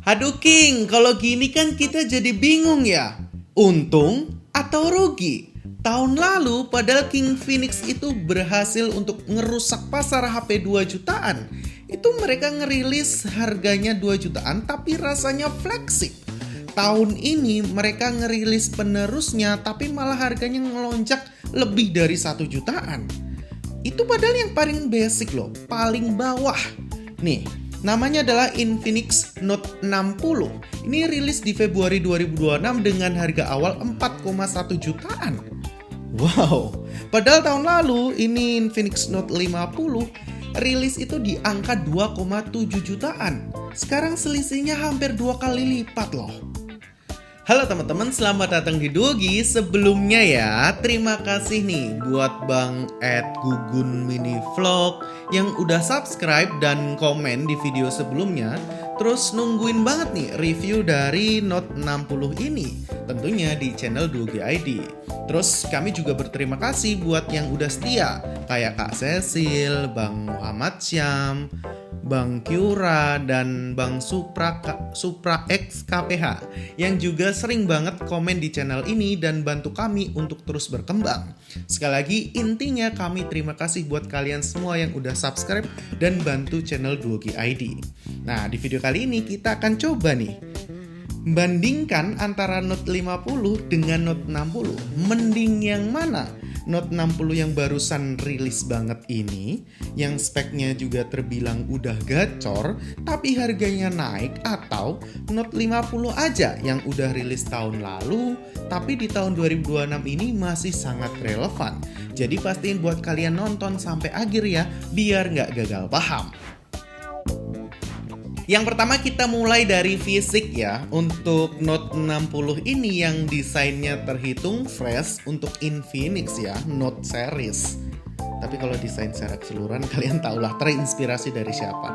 Aduh King, kalau gini kan kita jadi bingung ya. Untung atau rugi? Tahun lalu padahal King Phoenix itu berhasil untuk ngerusak pasar HP 2 jutaan. Itu mereka ngerilis harganya 2 jutaan tapi rasanya flagship. Tahun ini mereka ngerilis penerusnya tapi malah harganya ngelonjak lebih dari 1 jutaan. Itu padahal yang paling basic loh, paling bawah. Nih, namanya adalah Infinix Note 60. Ini rilis di Februari 2026 dengan harga awal 4,1 jutaan. Wow, padahal tahun lalu ini Infinix Note 50 rilis itu di angka 2,7 jutaan. Sekarang selisihnya hampir 2 kali lipat loh. Halo teman-teman, selamat datang di Duogi. Sebelumnya ya, terima kasih nih buat Bang @gugun mini vlog yang udah subscribe dan komen di video sebelumnya. Terus nungguin banget nih review dari Note 60 ini, tentunya di channel Duogi ID. Terus kami juga berterima kasih buat yang udah setia, kayak Kak Cecil, Bang Muhammad Syam, Bang Kyura, dan Bang Supra X KPH yang juga sering banget komen di channel ini dan bantu kami untuk terus berkembang. Sekali lagi intinya kami terima kasih buat kalian semua yang udah subscribe dan bantu channel Duogi ID. Nah, di video kali ini kita akan coba nih bandingkan antara Note 50 dengan Note 60. Mending yang mana? Note 60 yang barusan rilis banget ini, yang speknya juga terbilang udah gacor, tapi harganya naik, atau Note 50 aja yang udah rilis tahun lalu, tapi di tahun 2026 ini masih sangat relevan. Jadi pastiin buat kalian nonton sampai akhir ya, biar nggak gagal paham. Yang pertama kita mulai dari fisik ya. Untuk Note 60 ini yang desainnya terhitung fresh untuk Infinix ya, Note series. Tapi kalau desain secara keseluruhan kalian tahulah terinspirasi dari siapa.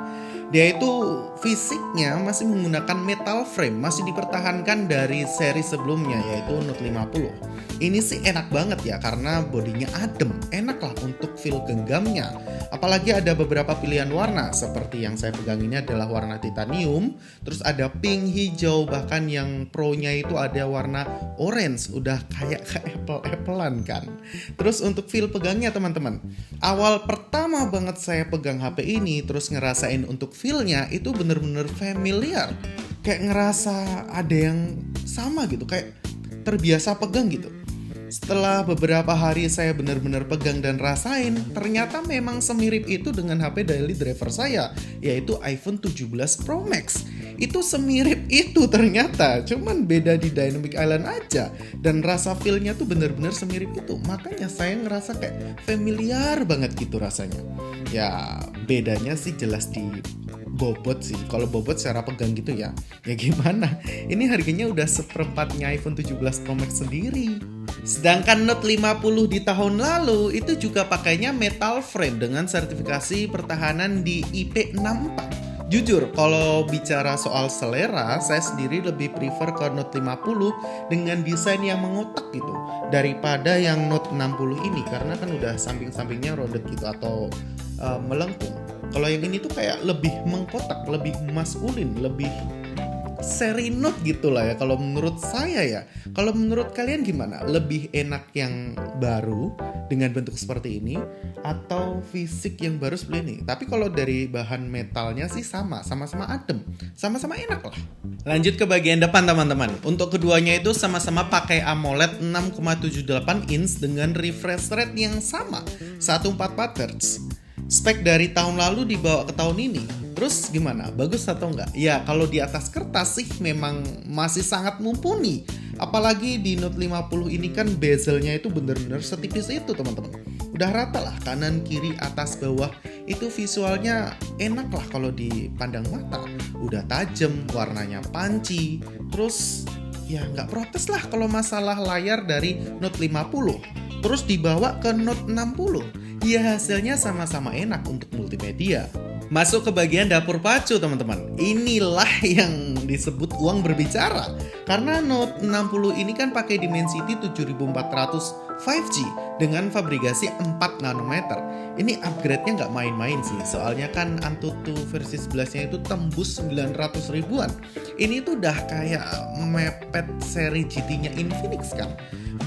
Dia itu fisiknya masih menggunakan metal frame, masih dipertahankan dari seri sebelumnya yaitu Note 50. Ini sih enak banget ya karena bodinya adem, enak lah untuk feel genggamnya. Apalagi ada beberapa pilihan warna seperti yang saya pegang ini adalah warna titanium, terus ada pink, hijau, bahkan yang pro-nya itu ada warna orange, udah kayak apple-applean kan. Terus untuk feel pegangnya teman-teman, awal pertama banget saya pegang HP ini terus ngerasain untuk feel-nya itu bener-bener familiar. Kayak ngerasa ada yang sama gitu, kayak terbiasa pegang gitu. Setelah beberapa hari saya benar-benar pegang dan rasain, ternyata memang semirip itu dengan HP daily driver saya, yaitu iPhone 17 Pro Max. Itu semirip itu ternyata, cuman beda di Dynamic Island aja. Dan rasa feel-nya tuh benar-benar semirip itu. Makanya saya ngerasa kayak familiar banget gitu rasanya. Ya bedanya sih jelas di bobot sih. Kalau bobot secara pegang gitu ya gimana? Ini harganya udah seperempatnya iPhone 17 Pro Max sendiri. Sedangkan Note 50 di tahun lalu itu juga pakainya metal frame dengan sertifikasi pertahanan di IP64. Jujur, kalau bicara soal selera, saya sendiri lebih prefer ke Note 50 dengan desain yang mengotak gitu daripada yang Note 60 ini, karena kan udah samping-sampingnya rounded gitu atau melengkung. Kalau yang ini tuh kayak lebih mengkotak, lebih maskulin, lebih seri Note gitu lah ya kalau menurut saya ya. Kalau menurut kalian gimana? Lebih enak yang baru dengan bentuk seperti ini atau fisik yang baru seperti ini? Tapi kalau dari bahan metalnya sih sama-sama adem, sama-sama enak lah. Lanjut ke bagian depan teman-teman. Untuk keduanya itu sama-sama pakai AMOLED 6,78 inch dengan refresh rate yang sama, 144 Hz. Spek dari tahun lalu dibawa ke tahun ini. Terus gimana? Bagus atau enggak? Ya kalau di atas kertas sih memang masih sangat mumpuni. Apalagi di Note 50 ini kan bezelnya itu bener-bener setipis itu teman-teman. Udah rata lah kanan, kiri, atas, bawah. Itu visualnya enak lah kalau dipandang mata. Udah tajam, warnanya panci. Terus ya nggak protes lah kalau masalah layar dari Note 50. Terus dibawa ke Note 60. Ya hasilnya sama-sama enak untuk multimedia. Masuk ke bagian dapur pacu teman-teman. Inilah yang disebut uang berbicara. Karena Note 60 ini kan pakai Dimensity 7400 5G dengan fabrikasi 4 nanometer. Ini upgrade-nya nggak main-main sih. Soalnya kan Antutu versi 11-nya itu tembus 900 ribuan. Ini tuh udah kayak mepet seri GT-nya Infinix kan.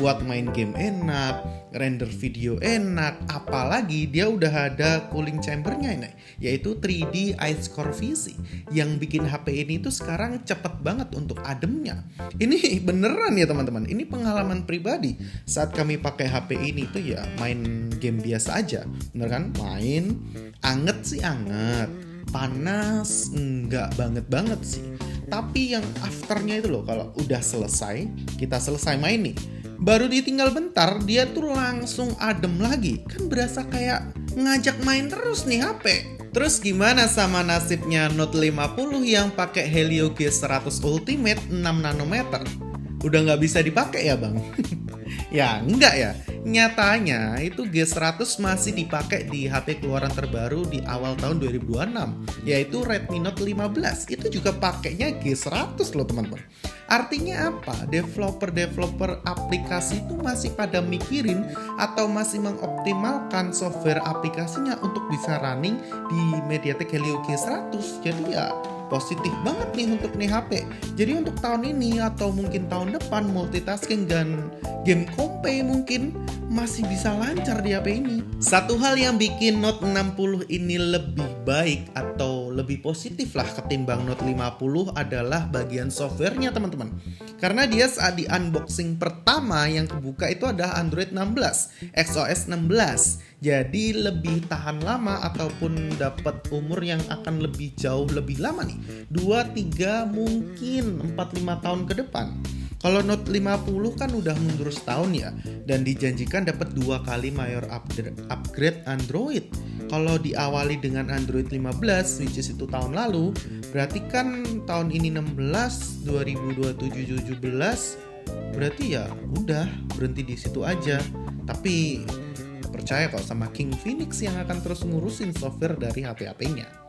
Buat main game enak, render video enak, apalagi dia udah ada cooling chambernya ini, yaitu 3D Ice Core VC yang bikin HP ini tuh sekarang cepet banget untuk ademnya. Ini beneran ya teman-teman, ini pengalaman pribadi saat kami pakai HP ini tuh ya main game biasa aja, bener kan? Main, anget sih anget, panas enggak banget sih. Tapi yang afternya itu loh, kalau udah selesai, kita selesai main nih, baru ditinggal bentar, dia tuh langsung adem lagi. Kan berasa kayak ngajak main terus nih HP. Terus gimana sama nasibnya Note 50 yang pakai Helio G100 Ultimate 6 nanometer? Udah nggak bisa dipakai ya bang? Ya enggak ya. Nyatanya itu G100 masih dipakai di HP keluaran terbaru di awal tahun 2026, yaitu Redmi Note 15. Itu juga pakainya G100 loh teman-teman. Artinya apa? Developer aplikasi itu masih pada mikirin atau masih mengoptimalkan software aplikasinya untuk bisa running di MediaTek Helio G100. Jadi ya positif banget nih untuk nih HP. Jadi untuk tahun ini atau mungkin tahun depan multitasking dan game kompe mungkin masih bisa lancar di HP ini. Satu hal yang bikin Note 60 ini lebih baik atau lebih positif lah ketimbang Note 50 adalah bagian softwarenya teman-teman. Karena dia saat di unboxing pertama yang kebuka itu ada Android 16, XOS 16. Jadi lebih tahan lama ataupun dapat umur yang akan lebih jauh lebih lama nih. 2, 3, mungkin 4-5 tahun ke depan. Kalau Note 50 kan udah mundur setahun ya, dan dijanjikan dapat 2 kali mayor upgrade Android. Kalau diawali dengan Android 15, which is itu tahun lalu, berarti kan tahun ini 16, 2027, 17, berarti ya udah berhenti di situ aja. Tapi percaya kok sama King Phoenix yang akan terus ngurusin software dari HP-HP-nya.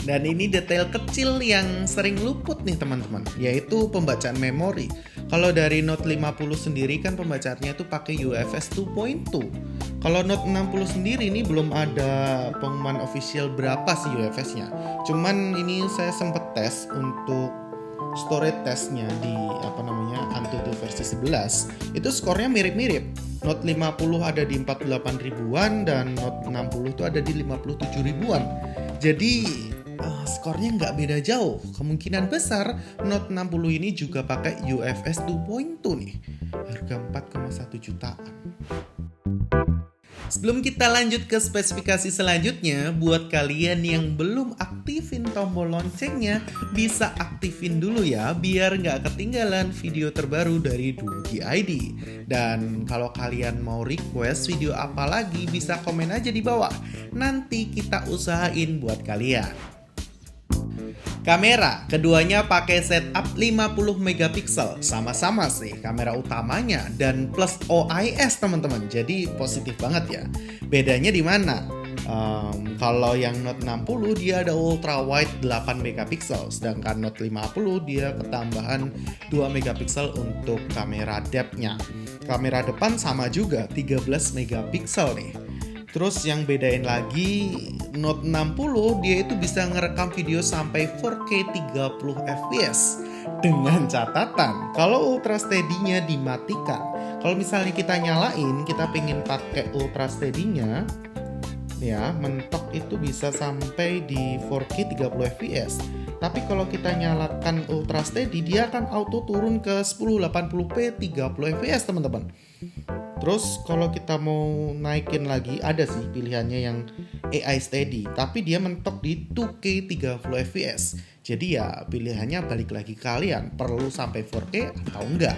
Dan ini detail kecil yang sering luput nih teman-teman, yaitu pembacaan memori. Kalau dari Note 50 sendiri kan pembacaannya itu pakai UFS 2.2. Kalau Note 60 sendiri ini belum ada pengumuman official berapa sih UFS-nya. Cuman ini saya sempet tes untuk storage testnya di Antutu versi 11. Itu skornya mirip-mirip. Note 50 ada di 48 ribuan dan Note 60 itu ada di 57 ribuan. Jadi skornya nggak beda jauh. Kemungkinan besar Note 60 ini juga pakai UFS 2.2 nih. Harga 4,1 jutaan. Sebelum kita lanjut ke spesifikasi selanjutnya, buat kalian yang belum aktifin tombol loncengnya, bisa aktifin dulu ya, biar nggak ketinggalan video terbaru dari Dugi ID. Dan kalau kalian mau request video apa lagi, bisa komen aja di bawah. Nanti kita usahain buat kalian. Kamera, keduanya pakai setup 50 megapiksel, sama-sama sih kamera utamanya dan plus OIS teman-teman, jadi positif banget ya. Bedanya di mana? Kalau yang Note 60 dia ada ultra wide 8 megapiksel, sedangkan Note 50 dia ketambahan 2 megapiksel untuk kamera depth-nya. Kamera depan sama juga 13 megapiksel nih. Terus yang bedain lagi, Note 60 dia itu bisa ngerekam video sampai 4K 30 fps. Dengan catatan, kalau Ultra Steady-nya dimatikan. Kalau misalnya kita nyalain, kita pengen pakai Ultra Steady-nya, ya mentok itu bisa sampai di 4K 30 fps. Tapi kalau kita nyalakan Ultra Steady, dia akan auto turun ke 1080p 30 fps teman-teman. Terus kalau kita mau naikin lagi, ada sih pilihannya yang AI Steady, tapi dia mentok di 2K 30 fps. Jadi ya pilihannya balik lagi ke kalian, perlu sampai 4K atau enggak.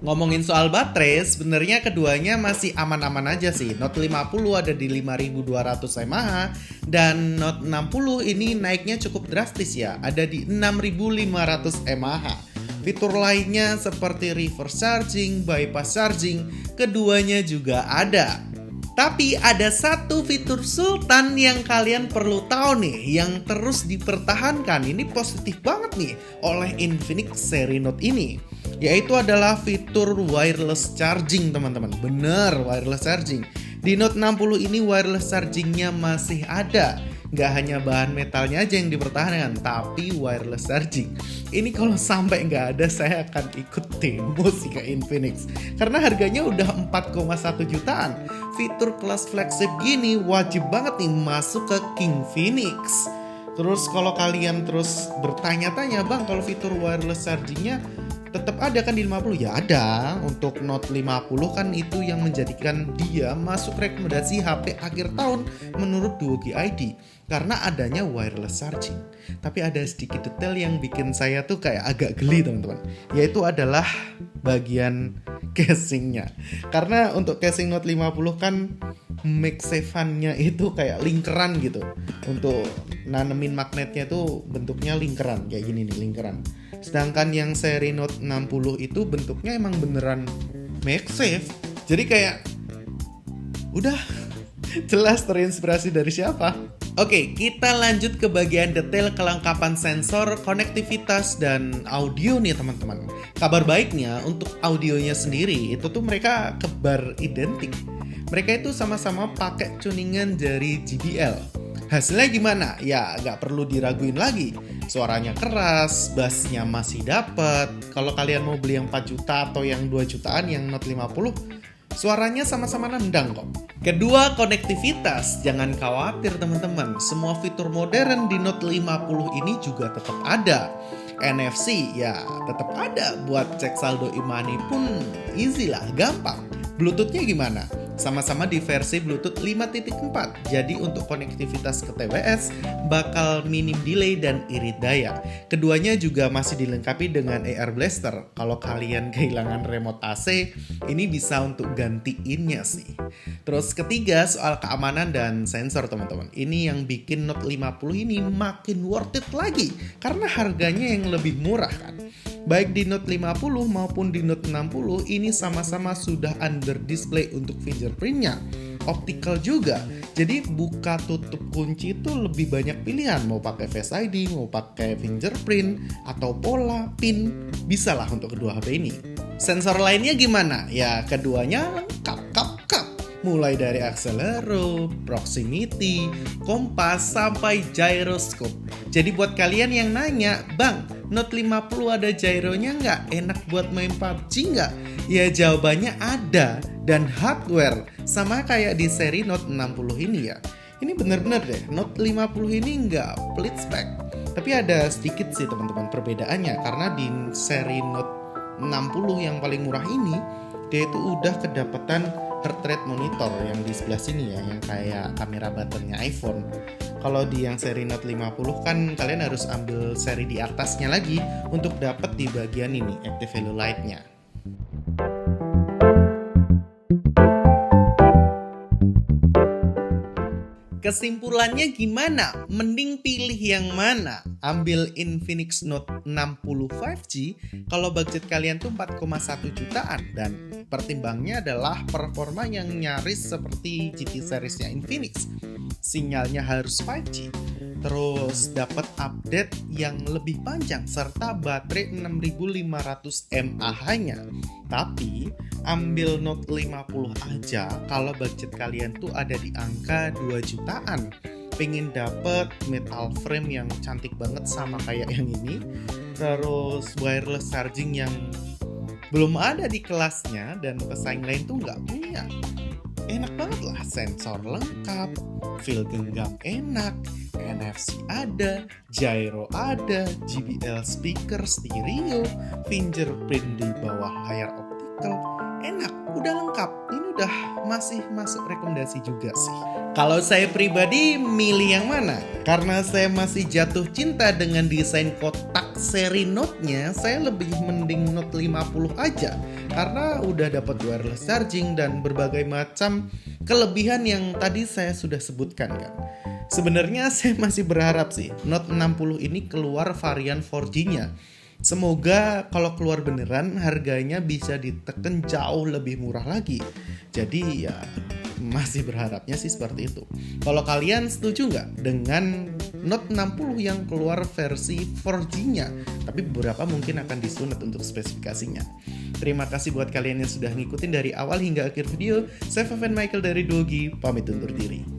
Ngomongin soal baterai, sebenarnya keduanya masih aman-aman aja sih. Note 50 ada di 5200 mAh dan Note 60 ini naiknya cukup drastis ya, ada di 6500 mAh. Fitur lainnya seperti reverse charging, bypass charging, keduanya juga ada. Tapi ada satu fitur sultan yang kalian perlu tahu nih, yang terus dipertahankan. Ini positif banget nih oleh Infinix seri Note ini, yaitu adalah fitur wireless charging, teman-teman. Bener, wireless charging. Di Note 60 ini wireless chargingnya masih ada. Nggak hanya bahan metalnya aja yang dipertahankan, tapi wireless charging. Ini kalau sampai nggak ada, saya akan ikut demo sih ke Infinix. Karena harganya udah 4,1 jutaan. Fitur kelas flagship gini wajib banget nih masuk ke King Phoenix. Terus kalau kalian terus bertanya-tanya, bang, kalau fitur wireless chargingnya tetap ada kan di 50? Ya ada. Untuk Note 50 kan itu yang menjadikan dia masuk rekomendasi HP akhir tahun menurut Duogi ID, karena adanya wireless charging. Tapi ada sedikit detail yang bikin saya tuh kayak agak geli, teman-teman, yaitu adalah bagian casingnya. Karena untuk casing Note 50 kan MagSafe-nya itu kayak lingkaran gitu. Untuk nanemin magnetnya tuh bentuknya lingkaran, kayak gini nih, lingkaran. Sedangkan yang seri Note 60 itu bentuknya emang beneran MagSafe. Jadi kayak udah jelas terinspirasi dari siapa. Oke, kita lanjut ke bagian detail kelengkapan sensor, konektivitas, dan audio nih teman-teman. Kabar baiknya untuk audionya sendiri itu tuh mereka kebar identik. Mereka itu sama-sama pakai tuningan dari JBL. Hasilnya gimana? Ya nggak perlu diraguin lagi. Suaranya keras, bassnya masih dapet. Kalau kalian mau beli yang 4 juta atau yang 2 jutaan yang Note 50, suaranya sama-sama nendang kok. Kedua, konektivitas. Jangan khawatir teman-teman, semua fitur modern di Note 50 ini juga tetap ada. NFC ya tetap ada, buat cek saldo e-money pun easy lah, gampang. Bluetooth-nya gimana? Sama-sama di versi Bluetooth 5.4. Jadi untuk konektivitas ke TWS bakal minim delay dan irit daya. Keduanya juga masih dilengkapi dengan AR Blaster. Kalau kalian kehilangan remote AC, ini bisa untuk gantiinnya sih. Terus ketiga, soal keamanan dan sensor teman-teman. Ini yang bikin Note 50 ini makin worth it lagi karena harganya yang lebih murah kan. Baik di Note 50 maupun di Note 60 ini sama-sama sudah under display untuk fingerprintnya. Optical juga, jadi buka tutup kunci itu lebih banyak pilihan. Mau pakai Face ID, mau pakai fingerprint, atau pola, pin, bisa lah untuk kedua HP ini. Sensor lainnya gimana? Ya keduanya lengkap, mulai dari accelerometer, proximity, kompas, sampai gyroscope. Jadi buat kalian yang nanya, bang, Note 50 ada gyronya nggak? Enak buat main PUBG nggak? Ya jawabannya ada, dan hardware sama kayak di seri Note 60 ini ya. Ini bener-bener deh, Note 50 ini nggak pelit spek. Tapi ada sedikit sih teman-teman perbedaannya, karena di seri Note 60 yang paling murah ini, dia itu udah kedapatan heart rate monitor yang di sebelah sini ya, yang kayak kamera buttonnya iPhone. Kalau di yang seri Note 50 kan kalian harus ambil seri di atasnya lagi untuk dapat di bagian ini active value light-nya. Kesimpulannya gimana? Mending pilih yang mana? Ambil Infinix Note 60 5G kalau budget kalian tuh 4,1 jutaan, dan pertimbangnya adalah performa yang nyaris seperti GT seriesnya Infinix. Sinyalnya harus 5G, terus dapat update yang lebih panjang serta baterai 6500 mAh-nya. Tapi ambil Note 50 aja kalau budget kalian tuh ada di angka 2 jutaan. Pengen dapet metal frame yang cantik banget sama kayak yang ini, terus wireless charging yang belum ada di kelasnya dan pesaing lain tuh nggak punya. Enak banget lah, sensor lengkap, feel genggam enak, NFC ada, gyro ada, JBL speaker stereo, fingerprint di bawah layar optical. Enak, udah lengkap. Ini udah masih masuk rekomendasi juga sih. Kalau saya pribadi milih yang mana? Karena saya masih jatuh cinta dengan desain kotak seri Note-nya, saya lebih mending Note 50 aja. Karena udah dapat wireless charging dan berbagai macam kelebihan yang tadi saya sudah sebutkan kan. Sebenarnya saya masih berharap sih Note 60 ini keluar varian 4G-nya. Semoga kalau keluar beneran harganya bisa ditekan jauh lebih murah lagi. Jadi ya masih berharapnya sih seperti itu. Kalau kalian setuju nggak dengan Note 60 yang keluar versi 4G-nya? Tapi beberapa mungkin akan disunat untuk spesifikasinya. Terima kasih buat kalian yang sudah ngikutin dari awal hingga akhir video. Saya Faven Michael dari Dogi, pamit undur diri.